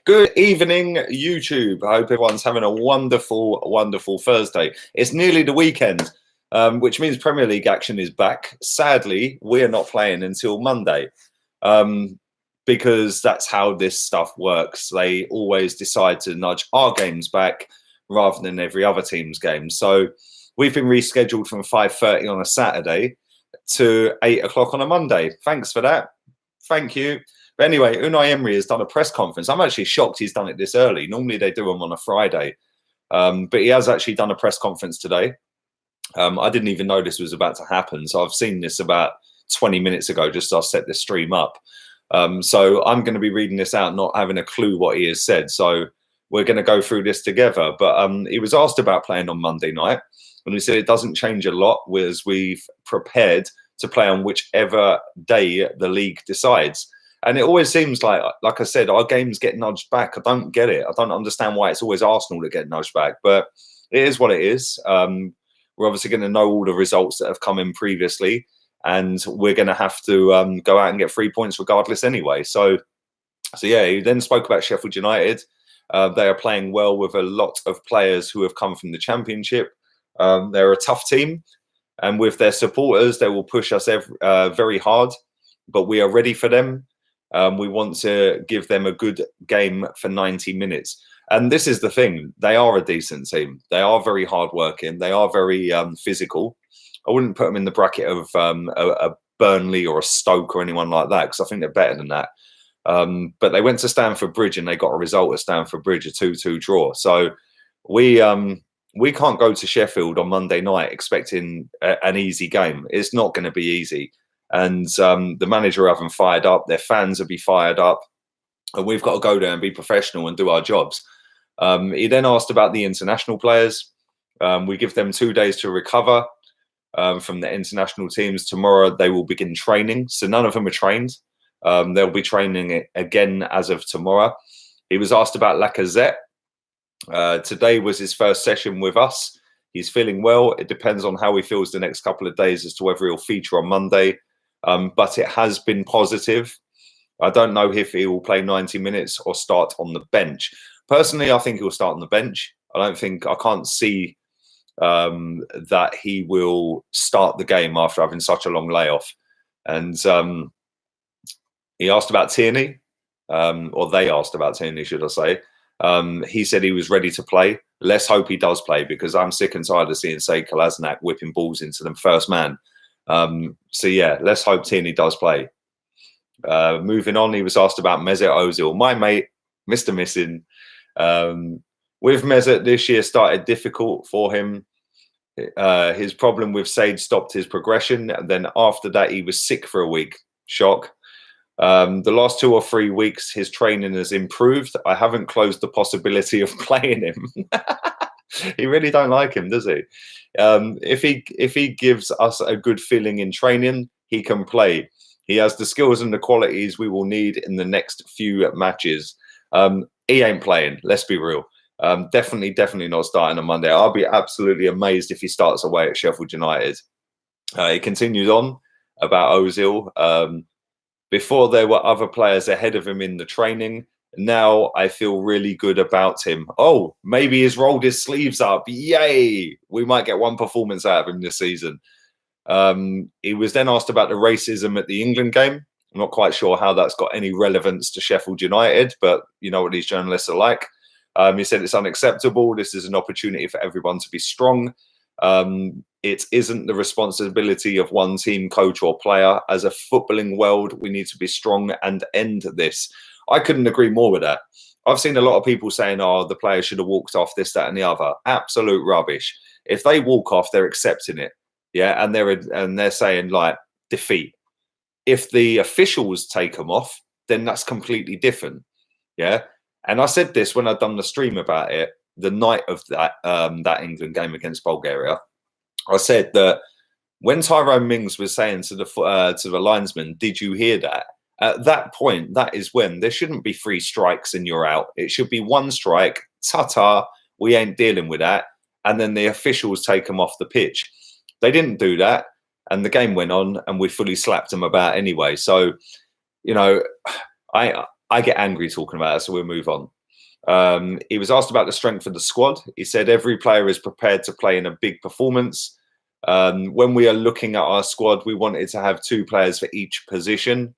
Good evening, YouTube. I hope everyone's having a wonderful, wonderful Thursday. It's nearly the weekend, which means Premier League action is back. Sadly, we're not playing until Monday because that's how this stuff works. They always decide to nudge our games back rather than every other team's game. So we've been rescheduled from 5:30 on a Saturday to 8 o'clock on a Monday. Thanks for that. Thank you. But anyway, Unai Emery has done a press conference. I'm actually shocked he's done it this early. Normally they do them on a Friday. But he has actually done a press conference today. I didn't even know this was about to happen. So I've seen this about 20 minutes ago, just as I set this stream up. So I'm going to be reading this out, not having a clue what he has said. So we're going to go through this together. But he was asked about playing on Monday night. And he said it doesn't change a lot, whereas we've prepared to play on whichever day the league decides. And it always seems like I said, our games get nudged back. I don't get it. I don't understand why it's always Arsenal that get nudged back. But it is what it is. We're obviously going to know all the results that have come in previously. And we're going to have to go out and get 3 points regardless anyway. So yeah, he then spoke about Sheffield United. They are playing well with a lot of players who have come from the Championship. They're a tough team. And with their supporters, they will push us very hard. But we are ready for them. We want to give them a good game for 90 minutes. And this is the thing. They are a decent team. They are very hardworking. They are very physical. I wouldn't put them in the bracket of a Burnley or a Stoke or anyone like that, because I think they're better than that. But they went to Stamford Bridge and they got a result at Stamford Bridge, a 2-2 draw. So we can't go to Sheffield on Monday night expecting an easy game. It's not going to be easy. And the manager will have them fired up. Their fans will be fired up. And we've got to go there and be professional and do our jobs. He then asked about the international players. We give them 2 days to recover from the international teams. Tomorrow they will begin training. So none of them are trained. They'll be training again as of tomorrow. He was asked about Lacazette. Today was his first session with us. He's feeling well. It depends on how he feels the next couple of days as to whether he'll feature on Monday. But it has been positive. I don't know if he will play 90 minutes or start on the bench. Personally, I think he'll start on the bench. I can't see that he will start the game after having such a long layoff. And he asked about Tierney, or they asked about Tierney, should I say. He said he was ready to play. Let's hope he does play, because I'm sick and tired of seeing Sead Kolasinac whipping balls into them first man. So yeah, let's hope Tierney does play. Moving on, he was asked about Mesut Ozil, my mate, Mr. Missing. With Mesut, this year started difficult for him. His problem with Sead stopped his progression. And then after that, he was sick for a week. Shock. The last 2 or 3 weeks, his training has improved. I haven't closed the possibility of playing him. He really don't like him, does he? If he gives us a good feeling in training, he can play. He has the skills and the qualities we will need in the next few matches. He ain't playing. Let's be real. Definitely not starting on Monday. I'll be absolutely amazed if he starts away at Sheffield United. He continues on about Ozil. Before there were other players ahead of him in the training. Now I feel really good about him. Oh, maybe he's rolled his sleeves up. Yay! We might get one performance out of him this season. He was then asked about the racism at the England game. I'm not quite sure how that's got any relevance to Sheffield United, but you know what these journalists are like. He said it's unacceptable. This is an opportunity for everyone to be strong. It isn't the responsibility of one team, coach or player. As a footballing world, we need to be strong and end this. I couldn't agree more with that. I've seen a lot of people saying, oh, the players should have walked off, this, that and the other. Absolute rubbish. If they walk off, they're accepting it. Yeah, and they're saying, like, defeat. If the officials take them off, then that's completely different. Yeah. And I said this when I'd done the stream about it, the night of that England game against Bulgaria. I said that when Tyrone Mings was saying to the linesman, did you hear that? At that point, that is when there shouldn't be 3 strikes and you're out. It should be 1 strike, ta-ta, we ain't dealing with that. And then the officials take them off the pitch. They didn't do that. And the game went on and we fully slapped them about anyway. So, you know, I get angry talking about it, so we'll move on. He was asked about the strength of the squad. He said every player is prepared to play in a big performance. When we are looking at our squad, we wanted to have 2 players for each position.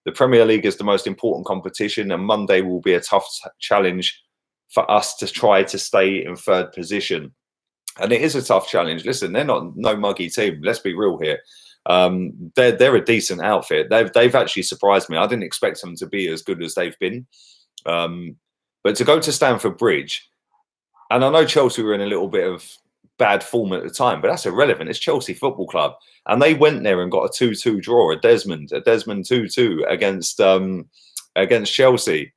The Premier League is the most important competition, and Monday will be a tough challenge for us to try to stay in 3rd position. And it is a tough challenge. Listen, they're not no muggy team. Let's be real here. They're a decent outfit. They've actually surprised me. I didn't expect them to be as good as they've been. But to go to Stamford Bridge, and I know Chelsea were in a little bit of bad form at the time, but that's irrelevant. It's Chelsea Football Club, and they went there and got a 2-2 draw, a Desmond 2-2 against Chelsea.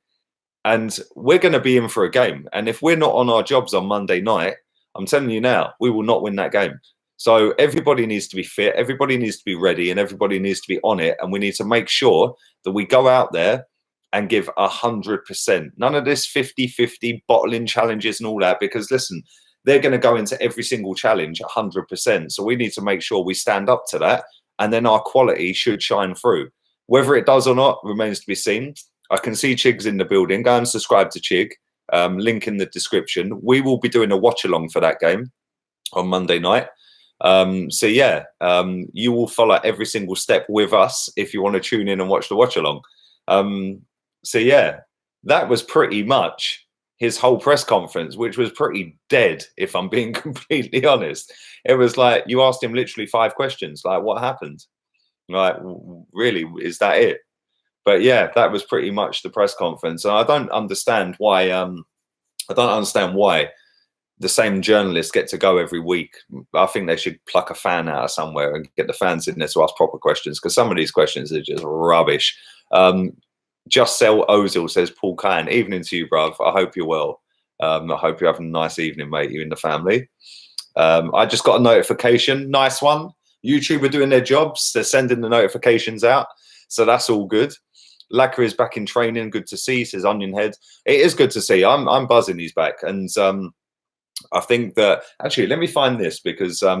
And we're going to be in for a game. And if we're not on our jobs on Monday night, I'm telling you now, we will not win that game. So everybody needs to be fit, everybody needs to be ready, and everybody needs to be on it. And we need to make sure that we go out there and give 100%. None of this 50-50 bottling challenges and all that, because listen, they're going to go into every single challenge 100%. So we need to make sure we stand up to that, and then our quality should shine through. Whether it does or not remains to be seen. I can see Chig's in the building. Go and subscribe to Chig. Link in the description. We will be doing a watch along for that game on Monday night. So yeah, you will follow every single step with us if you want to tune in and watch the watch along. So yeah, that was pretty much his whole press conference, which was pretty dead, if I'm being completely honest. It was like you asked him literally 5 questions, like what happened? Like, really, is that it? But yeah, that was pretty much the press conference. And I don't understand why. The same journalists get to go every week. I think they should pluck a fan out of somewhere and get the fans in there to ask proper questions, because some of these questions are just rubbish. Just Sell Ozil says, Paul Kane, evening to you, bruv. I hope you're well. I hope you're having a nice evening, mate, you and the family. I just got a notification. Nice one. YouTube are doing their jobs. They're sending the notifications out. So that's all good. Lacquer is back in training. Good to see, says Onion Head. It is good to see. I'm buzzing he's back. And I think that, actually, let me find this, because I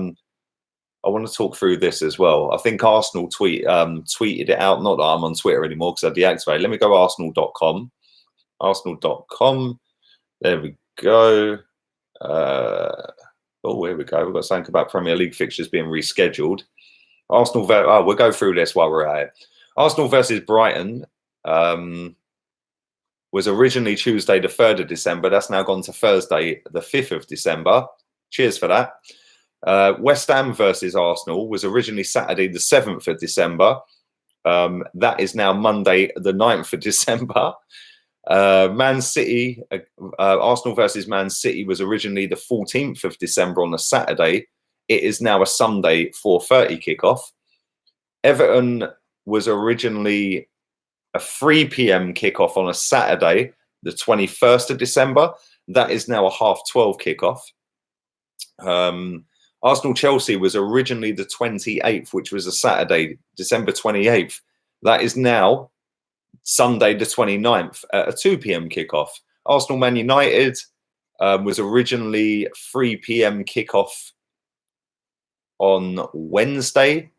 want to talk through this as well. I think Arsenal tweeted it out. Not that I'm on Twitter anymore because I deactivated. Let me go arsenal.com. Arsenal.com. There we go. Oh, here we go. We've got something about Premier League fixtures being rescheduled. Arsenal. We'll go through this while we're at it. Arsenal versus Brighton was originally Tuesday, the 3rd of December. That's now gone to Thursday, the 5th of December. Cheers for that. West Ham versus Arsenal was originally Saturday, the 7th of December. That is now Monday, the 9th of December. Man City, Arsenal versus Man City was originally the 14th of December on a Saturday. It is now a Sunday 4:30 kickoff. Everton was originally a 3 p.m. kickoff on a Saturday, the 21st of December. That is now a 12:30 kickoff. Arsenal-Chelsea was originally the 28th, which was a Saturday, December 28th. That is now Sunday, the 29th, at a 2 p.m. kickoff. Arsenal-Man United was originally 3 p.m. kickoff on Wednesday,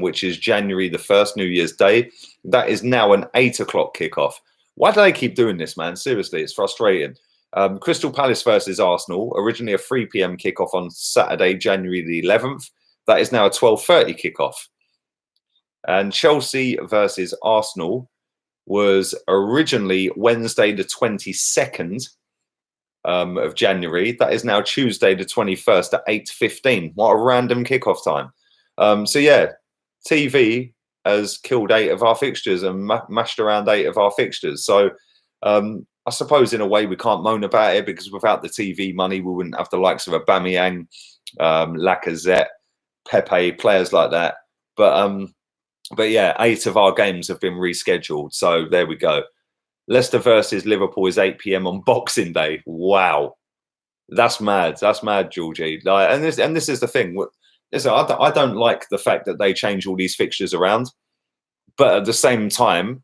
which is January the 1st, New Year's Day. That is now an 8 o'clock kickoff. Why do they keep doing this, man? Seriously, it's frustrating. Crystal Palace versus Arsenal, originally a 3 p.m. kickoff on Saturday, January the 11th. That is now a 12:30 kickoff. And Chelsea versus Arsenal was originally Wednesday, the 22nd of January. That is now Tuesday, the 21st at 8:15. What a random kickoff time. So yeah, TV has killed 8 of our fixtures and mashed around 8 of our fixtures. So I suppose in a way we can't moan about it, because without the TV money, we wouldn't have the likes of Aubameyang, Lacazette, Pepe, players like that. But yeah, 8 of our games have been rescheduled. So there we go. Leicester versus Liverpool is 8 p.m. on Boxing Day. Wow, that's mad. That's mad, Georgie. Like, and this is the thing. Listen, I don't like the fact that they change all these fixtures around, but at the same time,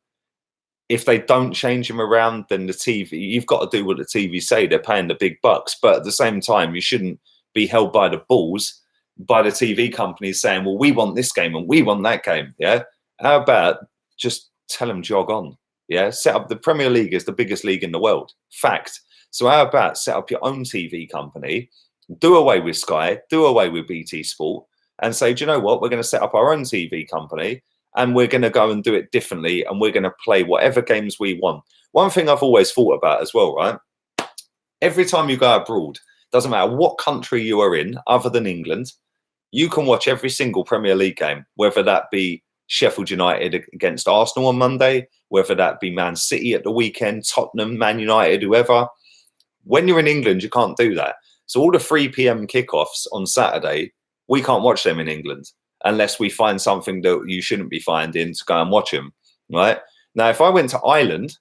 if they don't change them around, then the TV, you've got to do what the TV say. They're paying the big bucks, but at the same time, you shouldn't be held by the balls by the TV companies saying, well, we want this game and we want that game. Yeah, how about just tell them jog on? Yeah, set up the Premier League is the biggest league in the world. Fact. So how about set up your own TV company, do away with Sky, do away with BT Sport, and say, do you know what? We're going to set up our own TV company and we're going to go and do it differently and we're going to play whatever games we want. One thing I've always thought about as well, right? Every time you go abroad, doesn't matter what country you are in other than England, you can watch every single Premier League game, whether that be Sheffield United against Arsenal on Monday, whether that be Man City at the weekend, Tottenham, Man United, whoever. When you're in England, you can't do that. So all the 3 p.m. kickoffs on Saturday, we can't watch them in England unless we find something that you shouldn't be finding to go and watch them, right? Now, if I went to Ireland,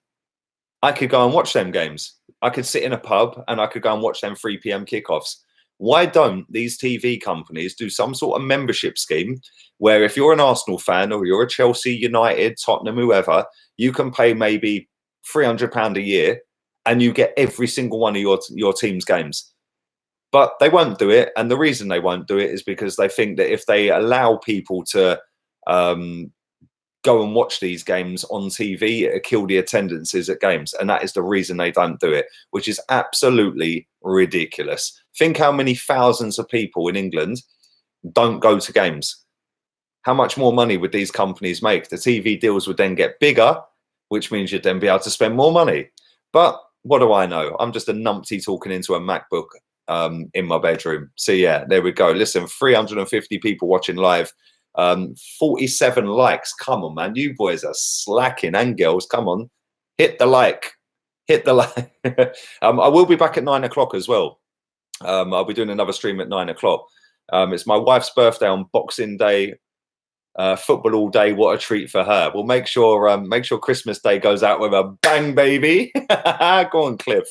I could go and watch them games. I could sit in a pub and I could go and watch them 3 p.m. kickoffs. Why don't these TV companies do some sort of membership scheme where if you're an Arsenal fan or you're a Chelsea, United, Tottenham, whoever, you can pay maybe £300 a year and you get every single one of your team's games. But they won't do it. And the reason they won't do it is because they think that if they allow people to go and watch these games on TV, it'll kill the attendances at games. And that is the reason they don't do it, which is absolutely ridiculous. Think how many thousands of people in England don't go to games. How much more money would these companies make? The TV deals would then get bigger, which means you'd then be able to spend more money. But what do I know? I'm just a numpty talking into a MacBook in my bedroom. So yeah, there we go. Listen, 350 people watching live. 47 likes. Come on, man. You boys are slacking, and girls. Come on. Hit the like. Hit the like. I will be back at 9 o'clock as well. I'll be doing another stream at 9 o'clock. It's my wife's birthday on Boxing Day. Football all day. What a treat for her. We'll make sure Christmas Day goes out with a bang, baby. Go on, Cliff.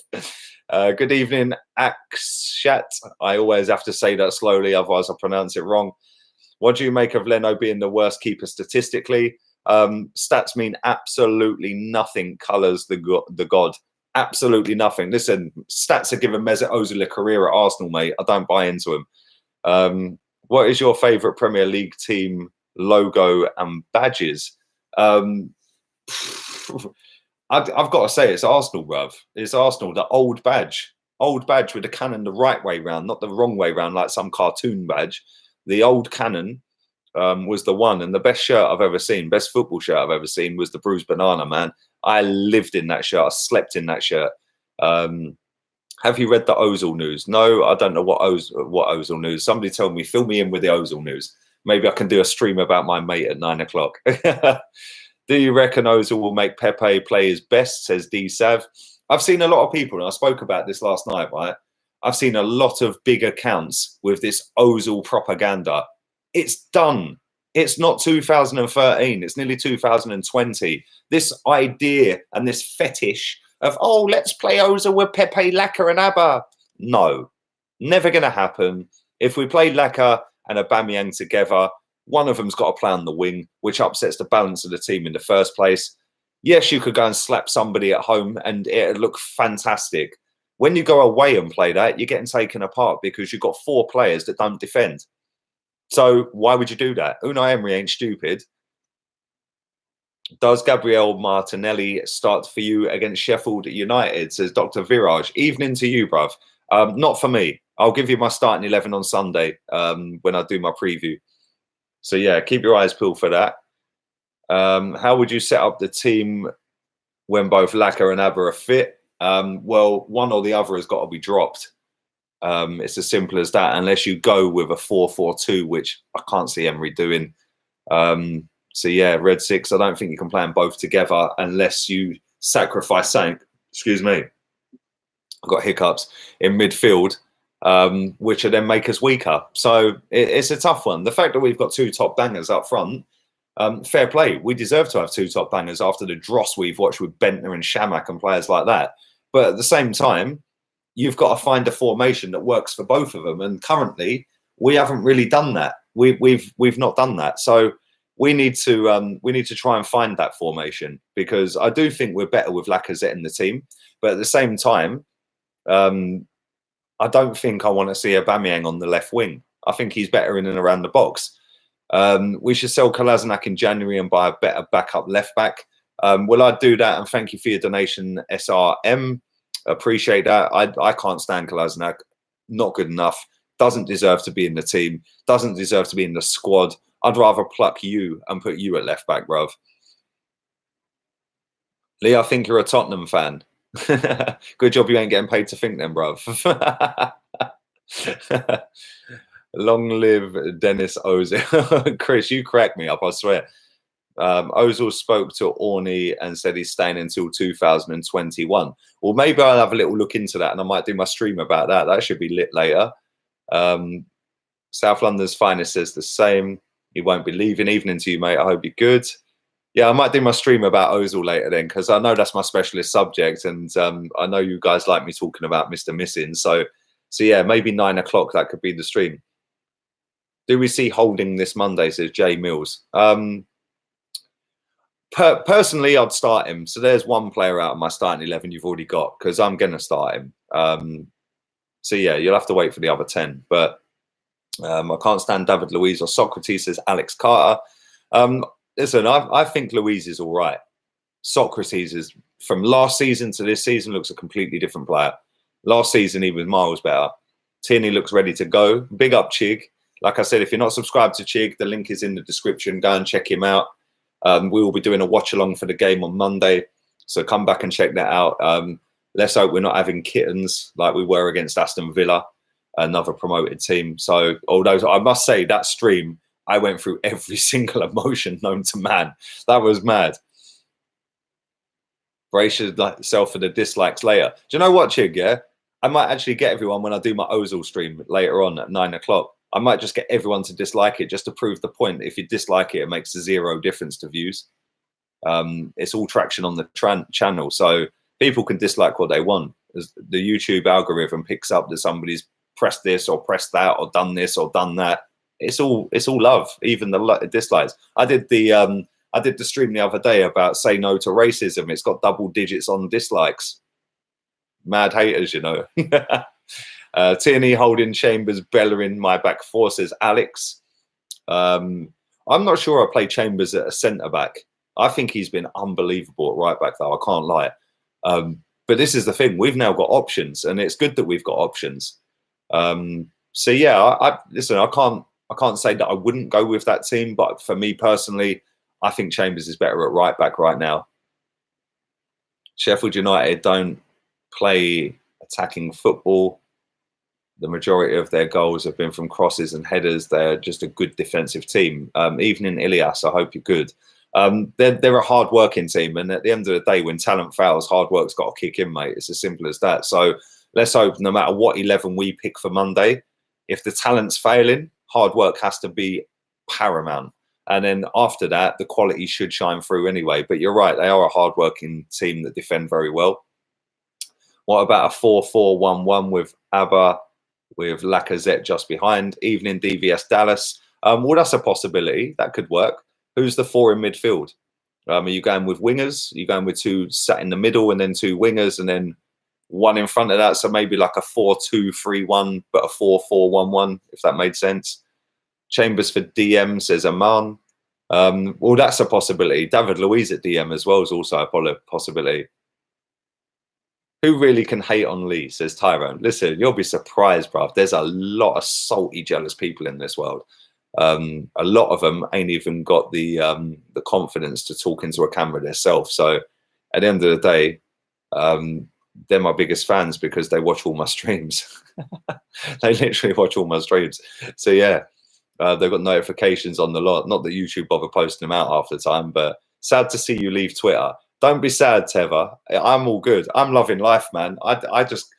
Good evening, Akshat. I always have to say that slowly, otherwise I pronounce it wrong. What do you make of Leno being the worst keeper statistically? Stats mean absolutely nothing. Colours the god. Absolutely nothing. Listen, stats are giving Mesut Ozil a career at Arsenal, mate. I don't buy into him. What is your favourite Premier League team logo and badges? I've got to say it's Arsenal, bruv. It's Arsenal, the old badge with the cannon the right way round, not the wrong way round like some cartoon badge. The old cannon was the one, and the best shirt I've ever seen, best football shirt I've ever seen was the bruised banana, man. I lived in that shirt. I slept in that shirt. Have you read the Ozil news? No, I don't know what Ozil news. Somebody told me, fill me in with the Ozil news. Maybe I can do a stream about my mate at 9 o'clock. Do you reckon Ozil will make Pepe play his best, says D-Sav? I've seen a lot of people, and I spoke about this last night, right? I've seen a lot of big accounts with this Ozil propaganda. It's done. It's not 2013. It's nearly 2020. This idea and this fetish of, oh, let's play Ozil with Pepe, Laka and Abba. No, never going to happen. If we play Laka and Aubameyang together, one of them's got to play on the wing, which upsets the balance of the team in the first place. Yes, you could go and slap somebody at home and it'd look fantastic. When you go away and play that, you're getting taken apart because you've got 4 players that don't defend. So why would you do that? Unai Emery ain't stupid. Does Gabriel Martinelli start for you against Sheffield United, says Dr. Viraj. Evening to you, bruv. Not for me. I'll give you my starting 11 on Sunday when I do my preview. So, yeah, keep your eyes peeled for that. How would you set up the team when both Laka and Abba are fit? Well, one or the other has got to be dropped. It's as simple as that, unless you go with a 4-4-2, which I can't see Emery doing. So, yeah, Red 6, I don't think you can play them both together unless you sacrifice something. Excuse me. I've got hiccups in midfield, which will then make us weaker. So it's a tough one. The fact that we've got 2 top bangers up front, fair play. We deserve to have 2 top bangers after the dross we've watched with Bentner and Shamak and players like that. But at the same time, you've got to find a formation that works for both of them. And currently, we haven't really done that. We've not done that. So we need to try and find that formation, because I do think we're better with Lacazette in the team. But at the same time, I don't think I want to see Aubameyang on the left wing. I think he's better in and around the box. We should sell Kolasinac in January and buy a better backup left back. Will I do that? And thank you for your donation, SRM. Appreciate that. I can't stand Kolasinac. Not good enough. Doesn't deserve to be in the team. Doesn't deserve to be in the squad. I'd rather pluck you and put you at left back, bruv. Lee, I think you're a Tottenham fan. Good job you ain't getting paid to think then, bruv. Long live Dennis Ozil. Chris, you crack me up, I swear. Ozil spoke to Orney and said he's staying until 2021. Well, maybe I'll have a little look into that and I might do my stream about that. That should be lit later. South London's finest says the same. He won't be leaving. Evening to you, mate. I hope you're good. Yeah, I might do my stream about Ozil later then, because I know that's my specialist subject, and I know you guys like me talking about Mr. Missing. So yeah, maybe 9 o'clock that could be the stream. Do we see Holding this Monday? Says Jay Mills. Personally, I'd start him. So there's one player out of my starting 11 you've already got, because I'm going to start him. So yeah, you'll have to wait for the other 10. But I can't stand David Luiz or Socrates, says Alex Carter. Listen, I think Luiz is all right. Socrates is, from last season to this season, looks a completely different player. Last season, he was miles better. Tierney looks ready to go. Big up Chig. Like I said, if you're not subscribed to Chig, the link is in the description. Go and check him out. We will be doing a watch along for the game on Monday. So come back and check that out. Let's hope we're not having kittens like we were against Aston Villa, another promoted team. So although I must say that stream, I went through every single emotion known to man. That was mad. Brace yourself for the dislikes later. Do you know what, Chig? Yeah, I might actually get everyone when I do my Ozil stream later on at 9 o'clock. I might just get everyone to dislike it just to prove the point. If you dislike it, it makes zero difference to views. It's all traction on the channel. So people can dislike what they want. As the YouTube algorithm picks up that somebody's pressed this or pressed that or done this or done that. It's all love, even the dislikes. I did the stream the other day about say no to racism. It's got double digits on dislikes. Mad haters, you know. Tierney, Holding, Chambers, Bellerin, my back four, says Alex. I'm not sure I play Chambers at a centre back. I think he's been unbelievable at right back, though. I can't lie. But this is the thing. We've now got options, and it's good that we've got options. So yeah, listen. I can't say that I wouldn't go with that team, but for me personally, I think Chambers is better at right back right now. Sheffield United don't play attacking football. The majority of their goals have been from crosses and headers. They're just a good defensive team. Evening, Ilias, I hope you're good. They're a hard-working team, and at the end of the day, when talent fails, hard work's got to kick in, mate. It's as simple as that. So let's hope no matter what 11 we pick for Monday, if the talent's failing, hard work has to be paramount. And then after that, the quality should shine through anyway. But you're right, they are a hard-working team that defend very well. What about a 4-4-1-1 with Abba, with Lacazette just behind? Evening, DVS Dallas. Well, that's a possibility. That could work. Who's the four in midfield? Are you going with wingers? Are you going with two sat in the middle and then two wingers and then one in front of that? So maybe like a 4-2-3-1, but a 4-4-1-1, if that made sense. Chambers for DM, says Aman. Well, that's a possibility. David Luiz at DM as well is also a possibility. Who really can hate on Lee, says Tyrone. Listen, you'll be surprised, bruv. There's a lot of salty, jealous people in this world. A lot of them ain't even got the confidence to talk into a camera themselves. So at the end of the day, they're my biggest fans because they watch all my streams. They literally watch all my streams. So yeah, they've got notifications on the lot. Not that YouTube bother posting them out half the time, but sad to see you leave Twitter. Don't be sad, Teva. I'm all good. I'm loving life, man. I just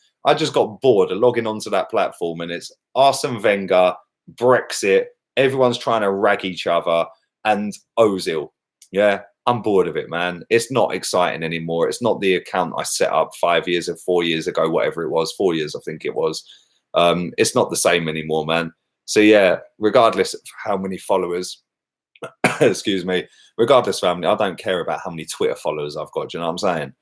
got bored of logging onto that platform, and it's Arsene Wenger, Brexit. Everyone's trying to rag each other, and Ozil. Yeah, I'm bored of it, man. It's not exciting anymore. It's not the account I set up 4 years ago, whatever it was, 4 years, I think it was. It's not the same anymore, man. So yeah, regardless of how many followers, excuse me, regardless, family, I don't care about how many Twitter followers I've got. Do you know what I'm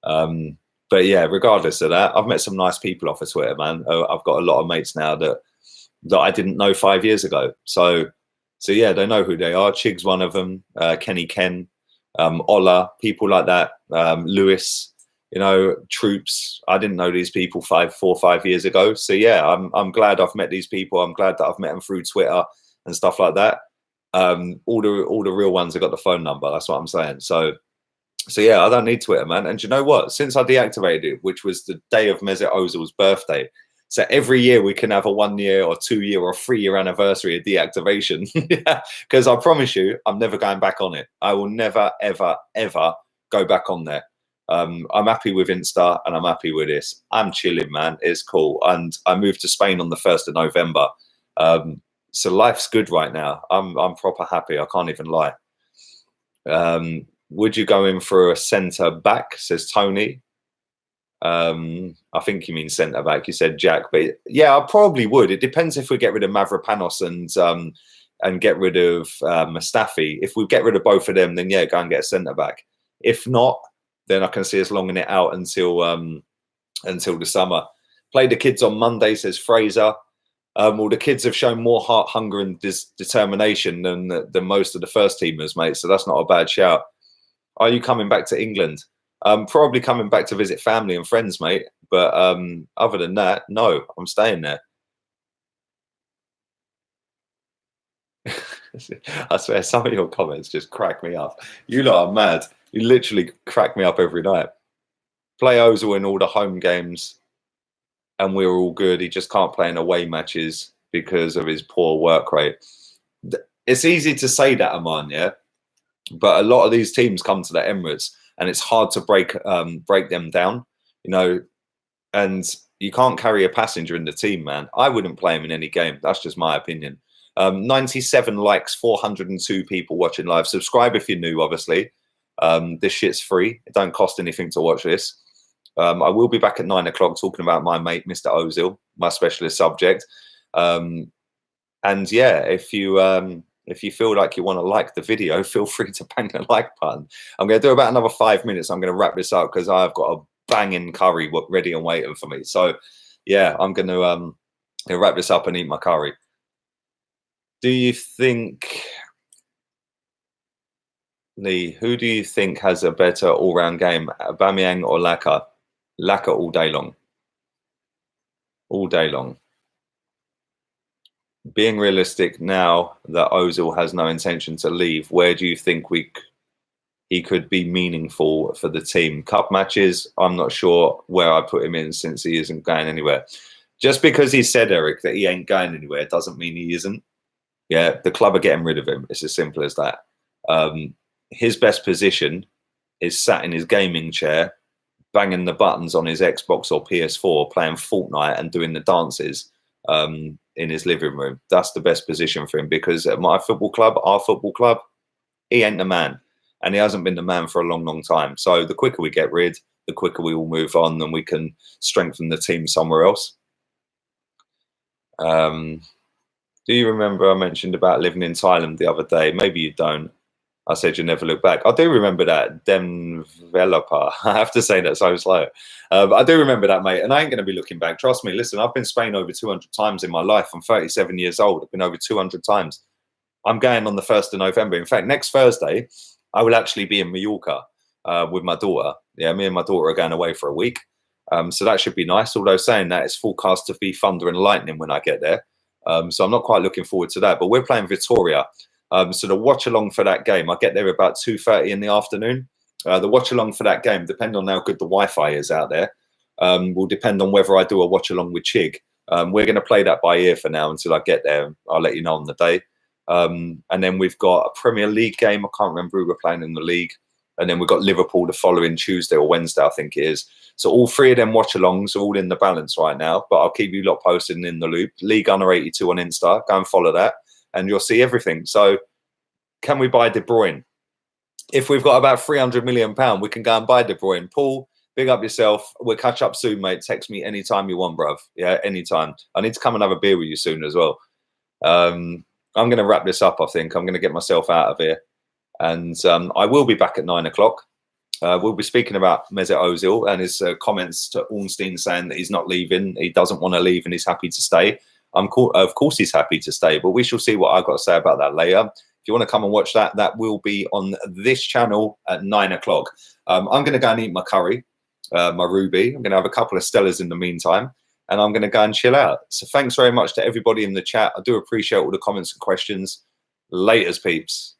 saying? But yeah, regardless of that, I've met some nice people off of Twitter, man. I've got a lot of mates now that I didn't know 5 years ago. So yeah, they know who they are. Chig's one of them. Kenny Ken. Ola, people like that, Lewis, you know, Troops. I didn't know these people 4 or 5 years ago. So yeah, I'm glad I've met these people. I'm glad that I've met them through Twitter and stuff like that. All the real ones have got the phone number. That's what I'm saying. So yeah, I don't need Twitter, man. And you know what? Since I deactivated it, which was the day of Mesut Ozil's birthday, so every year we can have a 1 year or 2 year or 3 year anniversary of deactivation. Because I promise you, I'm never going back on it. I will never, ever, ever go back on there. I'm happy with Insta and I'm happy with this. I'm chilling, man. It's cool. And I moved to Spain on the 1st of November. So life's good right now. I'm proper happy. I can't even lie. Would you go in for a centre back, says Tony? I think you mean centre back. You said Jack, but yeah, I probably would. It depends if we get rid of Mavropanos and get rid of Mustafi. If we get rid of both of them, then yeah, go and get a centre back. If not, then I can see us longing it out until the summer. Play the kids on Monday, says Fraser. Well, the kids have shown more heart, hunger, and determination than most of the first teamers, mate. So that's not a bad shout. Are you coming back to England? Probably coming back to visit family and friends, mate. But other than that, no, I'm staying there. I swear, some of your comments just crack me up. You lot are mad. You literally crack me up every night. Play Ozil in all the home games, and we're all good. He just can't play in away matches because of his poor work rate. It's easy to say that, Aman, yeah? But a lot of these teams come to the Emirates, and it's hard to break them down, you know. And you can't carry a passenger in the team, man. I wouldn't play him in any game. That's just my opinion. 97 likes, 402 people watching live. Subscribe if you're new, obviously. This shit's free. It don't cost anything to watch this. I will be back at 9 o'clock talking about my mate, Mr. Ozil, my specialist subject. And yeah, if you feel like you want to like the video, feel free to bang the like button. I'm going to do about another 5 minutes. I'm going to wrap this up because I've got a banging curry ready and waiting for me. So yeah, I'm going to wrap this up and eat my curry. Do you think, Lee, who do you think has a better all-round game, Aubameyang or Laka? Laka all day long. All day long. Being realistic now that Ozil has no intention to leave, where do you think he could be meaningful for the team? Cup matches, I'm not sure where I put him in since he isn't going anywhere. Just because he said, Eric, that he ain't going anywhere doesn't mean he isn't. Yeah, the club are getting rid of him. It's as simple as that. His best position is sat in his gaming chair, banging the buttons on his Xbox or PS4, playing Fortnite and doing the dances in his living room. That's the best position for him, because at my football club, our football club, he ain't the man. And he hasn't been the man for a long, long time. So the quicker we get rid, the quicker we will move on and we can strengthen the team somewhere else. Do you remember I mentioned about living in Thailand the other day? Maybe you don't. I said you never look back. I do remember that, developer. I have to say that so slow. I do remember that, mate. And I ain't going to be looking back. Trust me. Listen, I've been to Spain over 200 times in my life. I'm 37 years old. I've been over 200 times. I'm going on the 1st of November. In fact, next Thursday, I will actually be in Mallorca with my daughter. Yeah, me and my daughter are going away for a week. So that should be nice. Although saying that, it's forecast to be thunder and lightning when I get there. So I'm not quite looking forward to that. But we're playing Vitoria. So the watch along for that game, I get there about 2:30 in the afternoon. The watch along for that game, depending on how good the Wi-Fi is out there, will depend on whether I do a watch along with Chig. We're going to play that by ear for now until I get there. I'll let you know on the day. And then we've got a Premier League game. I can't remember who we're playing in the league. And then we've got Liverpool the following Tuesday or Wednesday, I think it is. So all three of them watch-alongs are all in the balance right now. But I'll keep you lot posted and in the loop. League Under 82 on Insta. Go and follow that. And you'll see everything. So can we buy De Bruyne? If we've got about £300 million, we can go and buy De Bruyne. Paul, big up yourself. We'll catch up soon, mate. Text me anytime you want, bruv. Yeah, anytime. I need to come and have a beer with you soon as well. I'm going to wrap this up, I think. I'm going to get myself out of here. And I will be back at 9 o'clock. We'll be speaking about Mesut Ozil and his comments to Ornstein saying that he's not leaving. He doesn't want to leave and he's happy to stay. Of course he's happy to stay, but we shall see what I've got to say about that later. If you want to come and watch that, that will be on this channel at 9 o'clock. I'm going to go and eat my curry, my Ruby. I'm going to have a couple of Stellas in the meantime, and I'm going to go and chill out. So thanks very much to everybody in the chat. I do appreciate all the comments and questions. Laters, peeps.